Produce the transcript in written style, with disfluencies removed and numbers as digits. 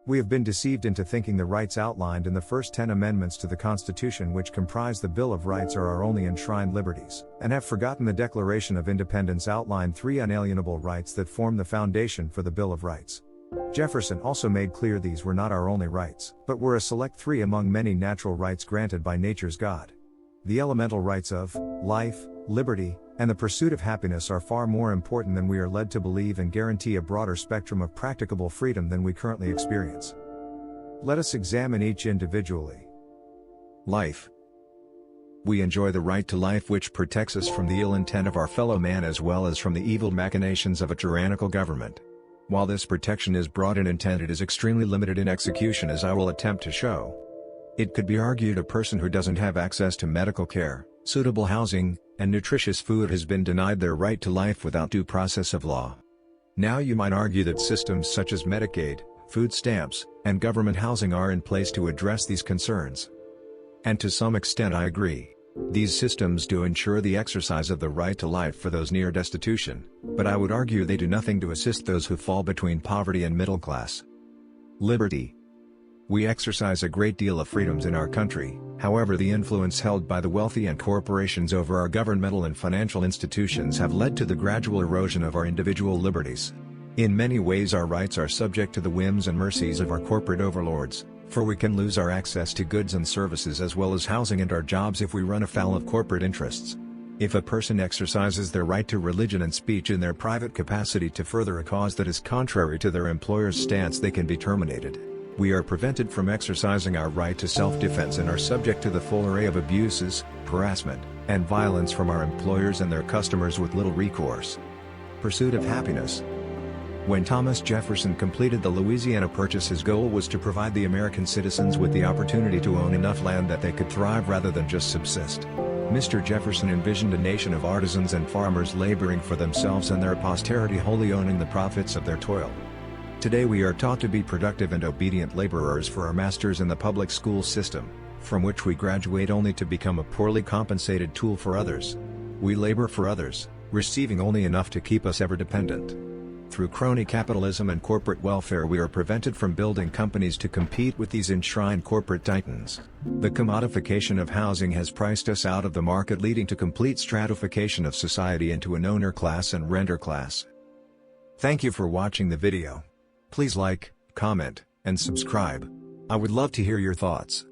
We have been deceived into thinking the rights outlined in the first 10 amendments to the Constitution, which comprise the Bill of Rights, are our only enshrined liberties, and have forgotten the Declaration of Independence outlined 3 unalienable rights that form the foundation for the Bill of Rights. Jefferson also made clear these were not our only rights, but were a select 3 among many natural rights granted by nature's God. The elemental rights of life, liberty, and the pursuit of happiness are far more important than we are led to believe, and guarantee a broader spectrum of practicable freedom than we currently experience. Let us examine each individually. Life. We enjoy the right to life, which protects us from the ill intent of our fellow man as well as from the evil machinations of a tyrannical government. While this protection is broad in intent, it is extremely limited in execution, as I will attempt to show. It could be argued a person who doesn't have access to medical care, suitable housing, and nutritious food has been denied their right to life without due process of law. Now you might argue that systems such as Medicaid, food stamps, and government housing are in place to address these concerns. And to some extent I agree. These systems do ensure the exercise of the right to life for those near destitution, but I would argue they do nothing to assist those who fall between poverty and middle class. Liberty. We exercise a great deal of freedoms in our country, however the influence held by the wealthy and corporations over our governmental and financial institutions have led to the gradual erosion of our individual liberties. In many ways our rights are subject to the whims and mercies of our corporate overlords, for we can lose our access to goods and services as well as housing and our jobs if we run afoul of corporate interests. If a person exercises their right to religion and speech in their private capacity to further a cause that is contrary to their employer's stance, they can be terminated. We are prevented from exercising our right to self-defense and are subject to the full array of abuses, harassment, and violence from our employers and their customers with little recourse. Pursuit of happiness. When Thomas Jefferson completed the Louisiana Purchase, his goal was to provide the American citizens with the opportunity to own enough land that they could thrive rather than just subsist. Mr. Jefferson envisioned a nation of artisans and farmers laboring for themselves and their posterity, wholly owning the profits of their toil. Today we are taught to be productive and obedient laborers for our masters in the public school system, from which we graduate only to become a poorly compensated tool for others. We labor for others, receiving only enough to keep us ever dependent. Through crony capitalism and corporate welfare we are prevented from building companies to compete with these enshrined corporate titans. The commodification of housing has priced us out of the market, leading to complete stratification of society into an owner class and renter class. Thank you for watching the video. Please like, comment, and subscribe. I would love to hear your thoughts.